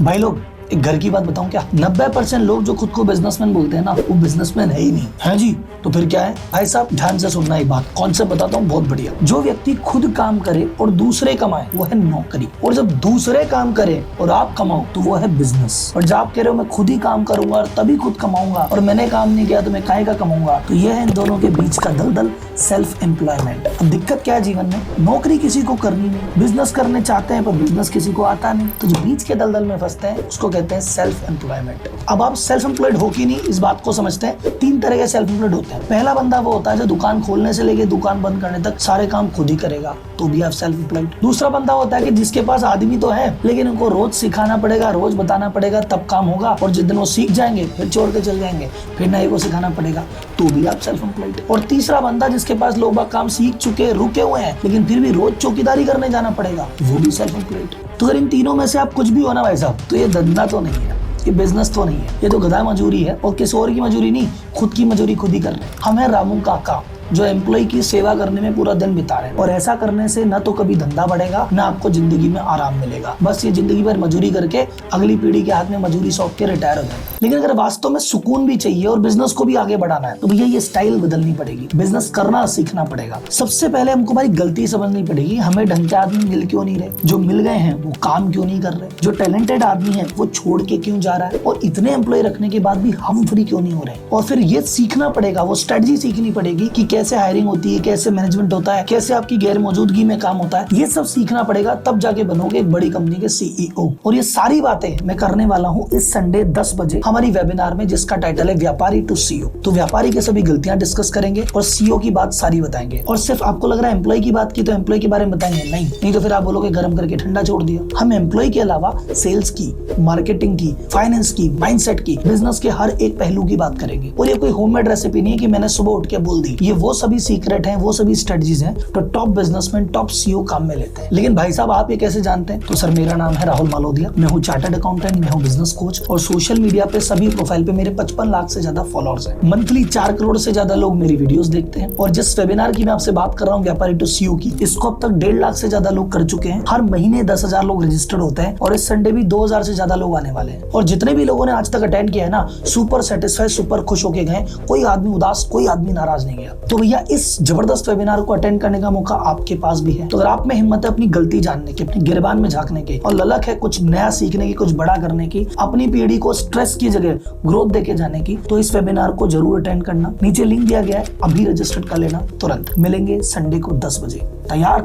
भाई लोग एक घर की बात बताऊं क्या, 90% लोग जो खुद को बिजनेसमैन बोलते हैं ना, वो बिजनेसमैन है ही नहीं। है जी, तो फिर क्या है? भाई साहब ध्यान से सुनना, एक बात कॉन्सेप्ट बताता हूँ बहुत बढ़िया। जो व्यक्ति खुद काम करे और दूसरे कमाए वो है नौकरी, और जब दूसरे काम करे और आप कमाओ तो वो है बिजनेस। और जब आप कह रहे हो मैं खुद ही काम करूंगा और तभी खुद कमाऊंगा और मैंने काम नहीं किया तो मैं काहे का कमाऊंगा, तो ये है इन दोनों के बीच का दलदल, सेल्फ एम्प्लॉयमेंट। अब दिक्कत क्या है जीवन में? नौकरी किसी को करनी नहीं, बिजनेस करने चाहते हैं पर बिजनेस किसी को आता नहीं, तो जो बीच के दलदल में फंसते हैं उसको कहते हैं सेल्फ एम्प्लॉयमेंट। अब आप सेल्फ एम्प्लॉयड हो कि नहीं इस बात को समझते हैं। 3 तरह के सेल्फ एम्प्लॉयड होते हैं। पहला बंदा वो होता है जो दुकान खोलने से लेके दुकान बंद करने तक सारे काम खुद ही करेगा, तो भी आप सेल्फ एम्प्लॉयड। दूसरा बंदा होता है कि जिसके पास आदमी तो है लेकिन उनको रोज सिखाना पड़ेगा, रोज बताना पड़ेगा, तब काम होगा, और जिस दिन वो सीख जाएंगे फिर छोड़ के चल जाएंगे, फिर नए को सिखाना पड़ेगा, तो भी आप सेल्फ एम्प्लॉयड। और तीसरा बंदा जिसके पास लोग काम सीख चुके, रुके हुए हैं, लेकिन फिर भी रोज चौकीदारी करने जाना पड़ेगा, वो भी सेल्फ एम्प्लॉयड। तो अगर इन तीनों में से आप कुछ भी हो ना भाई साहब, तो ये धंधा तो नहीं है, ये बिजनेस तो नहीं है, ये तो गधा मजूरी है, और किसी और की मजूरी नहीं, खुद की मजूरी खुद ही कर रहे हैं। हम है रामू काका जो एम्प्लॉय की सेवा करने में पूरा दिन बिता रहे हैं, और ऐसा करने से न तो कभी धंधा बढ़ेगा ना आपको जिंदगी में आराम मिलेगा। बस ये जिंदगी भर मजूरी करके अगली पीढ़ी के हाथ में मजूरी सौंप के रिटायर हो जाए। लेकिन अगर वास्तव में सुकून भी चाहिए और बिजनेस को भी आगे बढ़ाना है तो भैया ये स्टाइल बदलनी पड़ेगी, बिजनेस करना सीखना पड़ेगा। सबसे पहले हमको भाई गलती समझनी पड़ेगी, हमें ढंग के आदमी मिल क्यों नहीं रहे, जो मिल गए हैं वो काम क्यों नहीं कर रहे, जो टैलेंटेड आदमी है वो छोड़ के क्यों जा रहा है, और इतने एम्प्लॉय रखने के बाद भी हम फ्री क्यों नहीं हो रहे। और फिर ये सीखना पड़ेगा, वो स्ट्रेटजी सीखनी पड़ेगी कि कैसे हायरिंग होती है, कैसे मैनेजमेंट होता है, कैसे आपकी गैर मौजूदगी में काम होता है, ये सब सीखना पड़ेगा, तब जाके बनोगे एक बड़ी कंपनी के सीईओ। और ये सारी बातें मैं करने वाला हूँ इस संडे 10 बजे हमारी वेबिनार में, जिसका टाइटल है व्यापारी टू सीईओ। तो व्यापारी की सभी गलतियां डिस्कस करेंगे और सीईओ की बात सारी बताएंगे। और सिर्फ आपको लग रहा है एम्प्लॉय की बात की तो एम्प्लॉय के बारे में बताएंगे, नहीं तो फिर आप बोलोगे गर्म करके ठंडा छोड़ दिया। हम एम्प्लॉय के अलावा सेल्स की, मार्केटिंग की, फाइनेंस की, माइंडसेट की, बिजनेस के हर एक पहलू की बात करेंगे। और ये कोई होममेड रेसिपी नहीं है कि मैंने सुबह उठ के बोल दी, ये वो सभी सीक्रेट हैं, वो सभी स्ट्रेटजीज हैं तो टॉप बिजनेसमैन, टॉप सीईओ काम में लेते हैं। लेकिन भाई साहब आप ये कैसे जानते हैं? तो सर मेरा नाम है राहुल मालोदिया, मैं हूँ चार्टर्ड अकाउंटेंट, मैं हूँ बिजनेस कोच, और सोशल मीडिया पे सभी प्रोफाइल पे मेरे 55 लाख से ज्यादा फॉलोअर्स हैं। मंथली 4 करोड़ से ज्यादा लोग मेरी वीडियोस देखते हैं। और जिस वेबिनार की मैं आपसे बात कर रहा हूँ व्यापारी टू सीईओ की, इसको अब तक 1.5 लाख से ज्यादा लोग कर चुके हैं। हर महीने 10,000 लोग रजिस्टर्ड होते हैं, और इस संडे भी 2,000 से ज्यादा लोग आने वाले हैं। और जितने भी लोगों ने आज तक अटेंड किया है ना, सुपर सेटिस्फाइड, सुपर खुश होके गए, कोई आदमी उदास, कोई आदमी नाराज नहीं गया। तो भैया इस जबरदस्त वेबिनार को अटेंड करने का मौका आपके पास भी है। तो अगर आप में हिम्मत है अपनी गलती जानने की, अपनी गिरबान में झांकने की, और ललक है कुछ नया सीखने की, कुछ बड़ा करने की, अपनी पीढ़ी को स्ट्रेस की जगह ग्रोथ देके जाने की, तो इस वेबिनार को जरूर अटेंड करना। नीचे लिंक दिया गया है, अभी रजिस्टर्ड कर लेना। तुरंत मिलेंगे संडे को 10 बजे। तैयार?